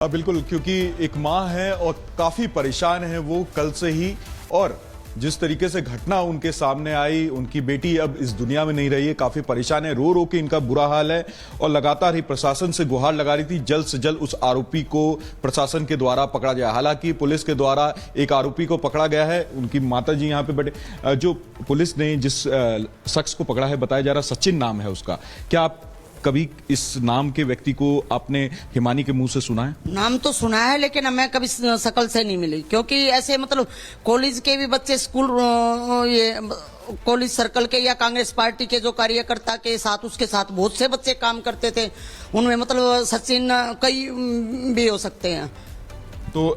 बिल्कुल, क्योंकि एक माँ है और काफी परेशान है वो कल से ही। और जिस तरीके से घटना उनके सामने आई, उनकी बेटी अब इस दुनिया में नहीं रही है, काफी परेशान है, रो रो के इनका बुरा हाल है। और लगातार ही प्रशासन से गुहार लगा रही थी जल्द से जल्द उस आरोपी को प्रशासन के द्वारा पकड़ा जाए। हालांकि पुलिस के द्वारा एक आरोपी को पकड़ा गया है। उनकी माता जी यहाँ पे बैठे। जो पुलिस ने जिस शख्स को पकड़ा है, बताया जा रहा सचिन नाम है उसका। क्या आप कभी इस नाम के व्यक्ति को आपने हिमानी के मुंह से सुना है? नाम तो सुना है, लेकिन मैं कभी शकल से नहीं मिली, क्योंकि ऐसे मतलब कॉलेज के भी बच्चे स्कूल ये कॉलेज सर्कल के या कांग्रेस पार्टी के जो कार्यकर्ता के साथ, उसके साथ बहुत से बच्चे काम करते थे। उनमें मतलब सचिन कई भी हो सकते हैं। तो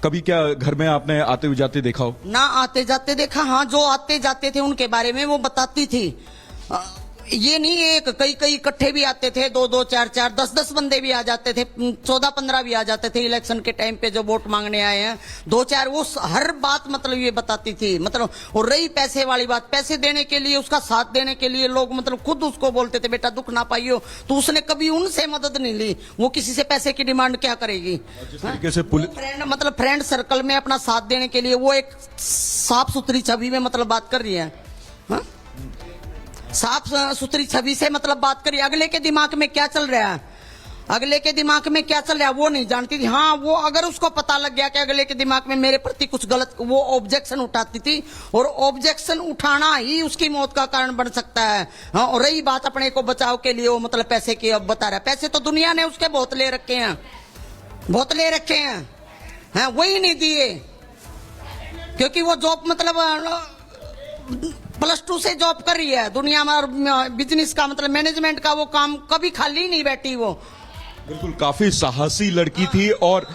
कभी क्या घर में आपने आते हुए जाते देखा हो? ना आते जाते देखा, हाँ, जो आते जाते थे उनके बारे में वो बताती थी। ये नहीं एक कई इकट्ठे भी आते थे, 2-2, 4-4, 10-10 बंदे भी आ जाते थे, 14-15 भी आ जाते थे इलेक्शन के टाइम पे जो वोट मांगने आए हैं। 2-4 वो हर बात मतलब ये बताती थी। मतलब और रही पैसे वाली बात, पैसे देने के लिए, उसका साथ देने के लिए लोग मतलब खुद उसको बोलते थे बेटा दुख ना पाइयो। तो उसने कभी उनसे मदद नहीं ली। वो किसी से पैसे की डिमांड क्या करेगी? जिस तरीके से फ्रेंड मतलब फ्रेंड सर्कल में अपना साथ देने के लिए वो एक साफ सुथरी छवि में मतलब बात कर रही है। हाँ? साफ सुथरी छवि से मतलब बात करिए। अगले के दिमाग में क्या चल रहा है, अगले के दिमाग में क्या चल रहा है वो नहीं जानती थी। हाँ, वो अगर उसको पता लग गया कि अगले के दिमाग में मेरे प्रति कुछ गलत, वो ऑब्जेक्शन उठाती थी। और ऑब्जेक्शन उठाना ही उसकी मौत का कारण बन सकता है। हाँ, और रही बात अपने को बचाव के लिए, वो मतलब पैसे की अब बता रहा है। पैसे तो दुनिया ने उसके बहुत ले रखे हैं, बहुत ले रखे हैं। हाँ, वही नहीं दिए, क्योंकि वो जॉब मतलब +2 से जॉब कर रही है दुनिया में। और बिजनेस का मतलब मैनेजमेंट का वो काम, कभी खाली नहीं बैठी वो। बिल्कुल, काफी साहसी लड़की थी और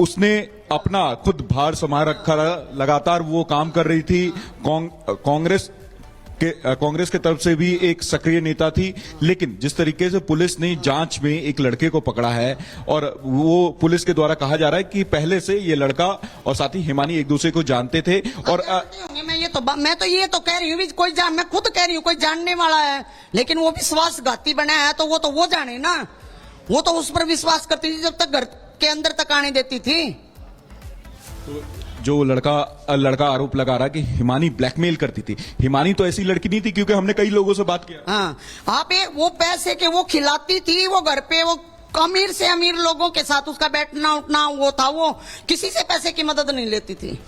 उसने अपना खुद भार संभाल रखा। लगातार वो काम कर रही थी। कांग्रेस के तरफ से भी एक सक्रिय नेता थी। लेकिन जिस तरीके से पुलिस ने जांच में एक लड़के को पकड़ा है, और वो पुलिस के द्वारा कहा जा रहा है कि पहले से ये लड़का और साथ ही हिमानी एक दूसरे को जानते थे। और मैं तो ये तो कह रही हूँ, कोई मैं खुद कह रही हूँ कोई जानने वाला है, लेकिन वो विश्वासघाती बना है तो वो जाने ना। वो तो उस पर विश्वास करती थी जब तक घर के अंदर तक आने देती थी। तो जो लड़का आरोप लगा रहा है कि हिमानी ब्लैकमेल करती थी। हिमानी तो ऐसी लड़की नहीं थी, क्योंकि हमने कई लोगों से बात किया। हाँ, आप वो पैसे के वो खिलाती थी, वो घर पे वो अमीर से अमीर लोगों के साथ उसका बैठना उठना वो था। वो किसी से पैसे की मदद नहीं लेती थी।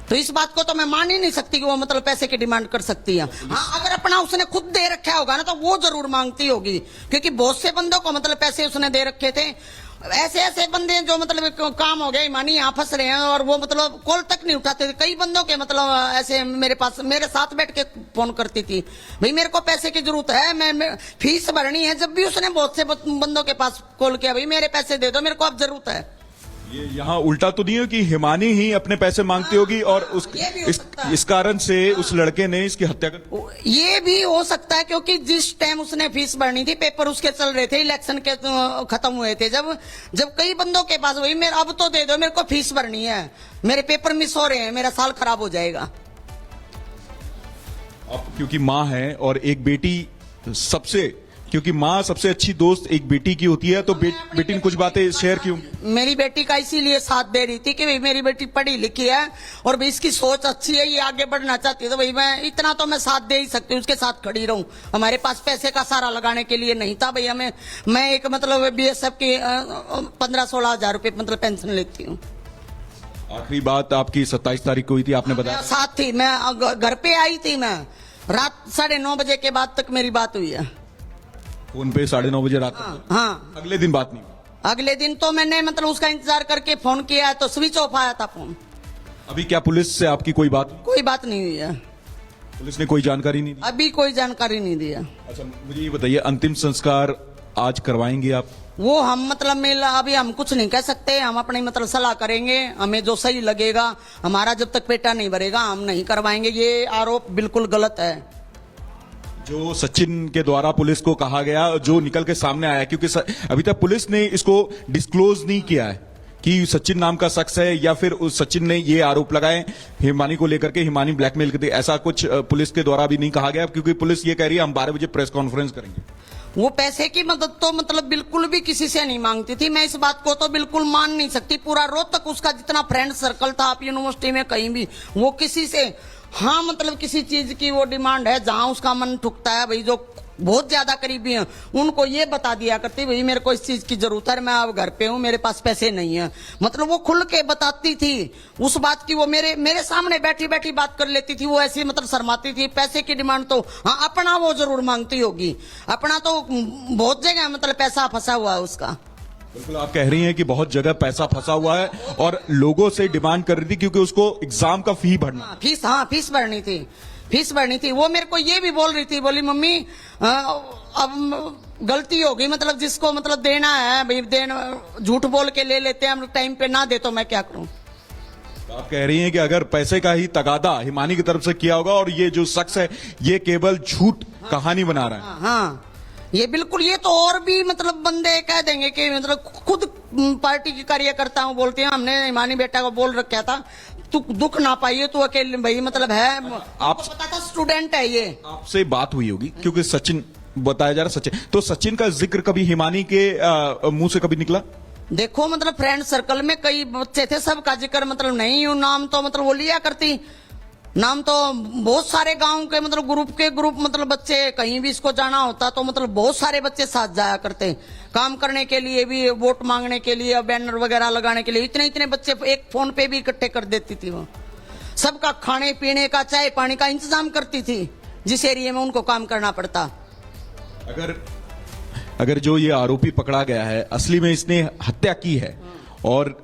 तो इस बात को तो मैं मान ही नहीं सकती कि वो मतलब पैसे की डिमांड कर सकती है। हाँ, अगर अपना उसने खुद दे रखा होगा ना तो वो जरूर मांगती होगी, क्योंकि बहुत से बंदों को मतलब पैसे उसने दे रखे थे। ऐसे बंदे जो मतलब काम हो गया, ईमानी यहाँ फंस रहे हैं और वो मतलब कॉल तक नहीं उठाते थे। कई बंदों के मतलब ऐसे मेरे पास मेरे साथ बैठ के फोन करती थी, भाई मेरे को पैसे की जरूरत है, मैं फीस भरनी है। जब भी उसने बहुत से बंदों के पास कॉल किया, भाई मेरे पैसे दे दो, मेरे को अब जरूरत है। ये यहाँ उल्टा तो नहीं है कि हिमानी ही अपने पैसे मांगती होगी और इस कारण से उस लड़के ने इसकी हत्या कर। ये भी हो सकता है, क्योंकि जिस टाइम उसने फीस भरनी थी, पेपर उसके चल रहे थे, इलेक्शन के खत्म हुए थे, जब कई बंदों के पास वही मेरे अब तो दे दो, मेरे को फीस भरनी है, मेरे पेपर मिस हो रहे हैं, मेरा साल खराब हो जाएगा। अब क्योंकि माँ है और एक बेटी क्योंकि माँ सबसे अच्छी दोस्त एक बेटी की होती है, तो बेटी ने कुछ बातें शेयर की होंगी। मेरी बेटी का इसीलिए साथ दे रही थी कि भाई मेरी बेटी पढ़ी लिखी है और भाई इसकी सोच अच्छी है, ये आगे बढ़ना चाहती है, तो भाई मैं इतना तो मैं साथ दे ही सकती हूँ, उसके साथ खड़ी रहूं। हमारे पास पैसे का सहारा लगाने के लिए नहीं था भाई हमें। मैं एक मतलब BSF की 15-16 हजार रुपये मतलब पेंशन लेती हूँ। आखिरी बात आपकी 27 तारीख को हुई थी, आपने बताया। साथ थी, मैं घर पे आई थी, मैं रात 9:30 बजे के बाद तक मेरी बात हुई है फोन पे। 9:30 बजे रात तक? हाँ। अगले दिन बात नहीं? अगले दिन तो मैंने मतलब उसका इंतजार करके फोन किया है तो स्विच ऑफ आया था फोन। अभी क्या पुलिस से आपकी कोई बात नहीं हुई है? पुलिस ने कोई जानकारी नहीं दी? अभी कोई जानकारी नहीं दी है। अच्छा, मुझे ये बताइए, अंतिम संस्कार आज करवाएंगे आप? वो हम मतलब अभी हम कुछ नहीं कह सकते, हम अपनी मतलब सलाह करेंगे, हमें जो सही लगेगा। हमारा जब तक पेटा नहीं भरेगा हम नहीं करवाएंगे। ये आरोप बिल्कुल गलत है जो सचिन के द्वारा पुलिस को कहा गया, जो निकल के सामने आया, क्योंकि अभी तक पुलिस ने इसको डिस्क्लोज नहीं किया है कि सचिन नाम का शख्स है, या फिर उस सचिन ने ये आरोप लगाए हिमानी को लेकर के, हिमानी ब्लैकमेल करती। ऐसा कुछ पुलिस के द्वारा भी नहीं कहा गया, क्योंकि पुलिस ये कह रही है हम 12 बजे प्रेस कॉन्फ्रेंस करेंगे। वो पैसे की मदद तो मतलब बिल्कुल भी किसी से नहीं मांगती थी। मैं इस बात को तो बिल्कुल मान नहीं सकती। पूरा रोहतक उसका जितना फ्रेंड सर्कल था आप यूनिवर्सिटी में कहीं भी, वो किसी से हाँ मतलब किसी चीज की वो डिमांड है जहां उसका मन ठुकता है, भाई जो बहुत ज्यादा करीबी हैं उनको ये बता दिया करती, भाई मेरे को इस चीज की जरूरत है, मैं अब घर पे हूँ, मेरे पास पैसे नहीं है। मतलब वो खुल के बताती थी उस बात की। वो मेरे सामने बैठी बैठी बात कर लेती थी। वो ऐसी मतलब शर्माती थी। पैसे की डिमांड तो हाँ अपना वो जरूर मांगती होगी, अपना तो बहुत जगह मतलब पैसा फंसा हुआ है उसका। बिल्कुल आप कह रही हैं कि बहुत जगह पैसा फंसा हुआ है और लोगों से डिमांड कर रही थी क्योंकि उसको एग्जाम का फी भरना, फीस भरनी थी। वो मेरे को ये भी बोल रही थी, बोली मम्मी अब गलती होगी, मतलब जिसको मतलब देना है भाई देना, झूठ बोल के ले लेते हैं हम टाइम पे, ना दे तो मैं क्या करूं। आप कह रही हैं कि अगर पैसे का ही तगादा हिमानी की तरफ से किया होगा और ये जो शख्स है ये केवल झूठ कहानी बना रहा है। हाँ ये बिल्कुल, ये तो और भी मतलब बंदे कह देंगे कि मतलब खुद पार्टी की कार्यकर्ता हूँ बोलते हैं, हमने हिमानी बेटा को बोल रखा था तू दुख ना पाइए, तू अकेले भाई मतलब है, आपको पता था स्टूडेंट है ये। आपसे बात हुई होगी क्योंकि सचिन बताया जा रहा, सचिन तो सचिन का जिक्र कभी हिमानी के मुंह से कभी निकला? देखो मतलब फ्रेंड सर्कल में कई बच्चे थे, सबका जिक्र मतलब नहीं हूं, नाम तो मतलब वो लिया करती, नाम तो बहुत सारे गांव के मतलब ग्रुप मतलब बच्चे, कहीं भी इसको जाना होता तो मतलब बहुत सारे बच्चे साथ जाया करते, काम करने के लिए भी, वोट मांगने के लिए, बैनर वगैरह लगाने के लिए। इतने बच्चे एक फोन पे भी इकट्ठे कर देती थी वो। सबका खाने पीने का, चाय पानी का इंतजाम करती थी जिस एरिया में उनको काम करना पड़ता। अगर जो ये आरोपी पकड़ा गया है असली में इसने हत्या की है और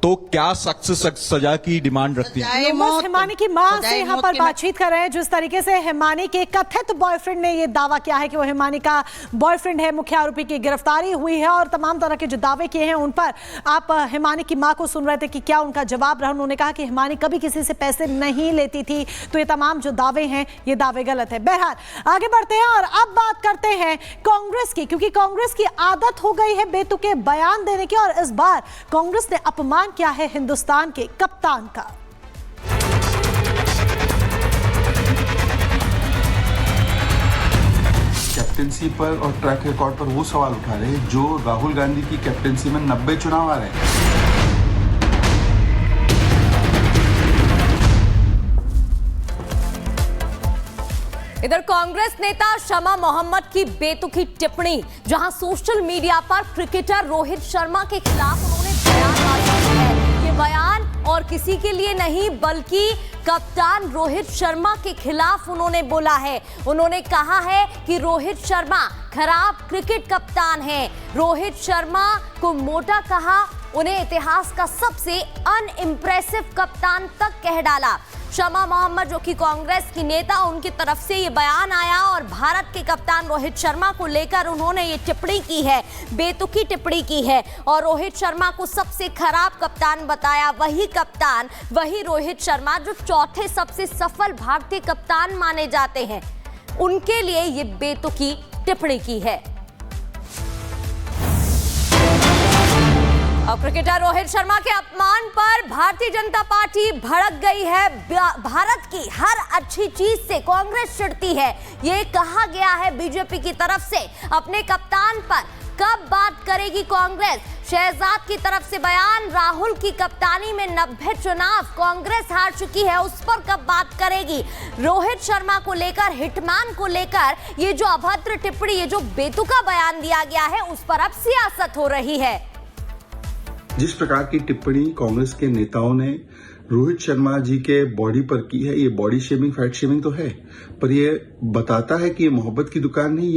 तो क्या सख्त सजा की डिमांड रखती है? हिमानी की मां से यहाँ पर बातचीत कर रहे हैं। जिस तरीके से हिमानी के कथित बॉयफ्रेंड ने ये दावा किया है कि वो हिमानी का बॉयफ्रेंड है, मुख्य आरोपी की गिरफ्तारी हुई है और तमाम तरह के जो दावे किए हैं उन पर आप हिमानी की मां को सुन रहे थे कि क्या उनका जवाब रहा। उन्होंने कहा कि हिमानी कभी किसी से पैसे नहीं लेती थी, तो ये तमाम जो दावे हैं ये दावे गलत है। बहरहाल आगे बढ़ते हैं और अब बात करते हैं कांग्रेस की, क्योंकि कांग्रेस की आदत हो गई है बेतुके बयान देने की और इस बार कांग्रेस ने अपमान किया है हिंदुस्तान के कप्तान का। कैप्टेंसी पर और ट्रैक रिकॉर्ड पर वो सवाल उठा रहे हैं जो राहुल गांधी की कैप्टेंसी में 90 चुनाव आ रहे हैं। इधर कांग्रेस नेता शमा मोहम्मद की बेतुकी टिप्पणी, जहां सोशल मीडिया पर क्रिकेटर रोहित शर्मा के खिलाफ उन्होंने बयान दिया है। ये बयान और किसी के लिए नहीं बल्कि कप्तान रोहित शर्मा के खिलाफ उन्होंने बोला है। उन्होंने कहा है कि रोहित शर्मा खराब क्रिकेट कप्तान है। रोहित शर्मा को मोटा कहा, उन्हें इतिहास का सबसे अनइम्प्रेसिव कप्तान तक कह डाला। शमा मोहम्मद जो कि कांग्रेस की नेता, उनकी तरफ से ये बयान आया और भारत के कप्तान रोहित शर्मा को लेकर उन्होंने ये टिप्पणी की है, बेतुकी टिप्पणी की है और रोहित शर्मा को सबसे खराब कप्तान बताया। वही कप्तान, वही रोहित शर्मा जो चौथे सबसे सफल भारतीय कप्तान माने जाते हैं, उनके लिए ये बेतुकी टिप्पणी की है। अब क्रिकेटर रोहित शर्मा के अपमान पर भारतीय जनता पार्टी भड़क गई है। भारत की हर अच्छी चीज से कांग्रेस चिढ़ती है, ये कहा गया है बीजेपी की तरफ से। अपने कप्तान पर कब बात करेगी कांग्रेस? शहजाद की तरफ से बयान, राहुल की कप्तानी में 90 चुनाव कांग्रेस हार चुकी है, उस पर कब बात करेगी? रोहित शर्मा को लेकर, हिटमैन को लेकर ये जो अभद्र टिप्पणी, ये जो बेतुका बयान दिया गया है, उस पर अब सियासत हो रही है। जिस प्रकार की टिप्पणी कांग्रेस के नेताओं ने रोहित शर्मा जी के बॉडी पर की है, ये बॉडी शेमिंग, फैट शेमिंग तो है, पर ये बताता है कि ये मोहब्बत की दुकान नहीं।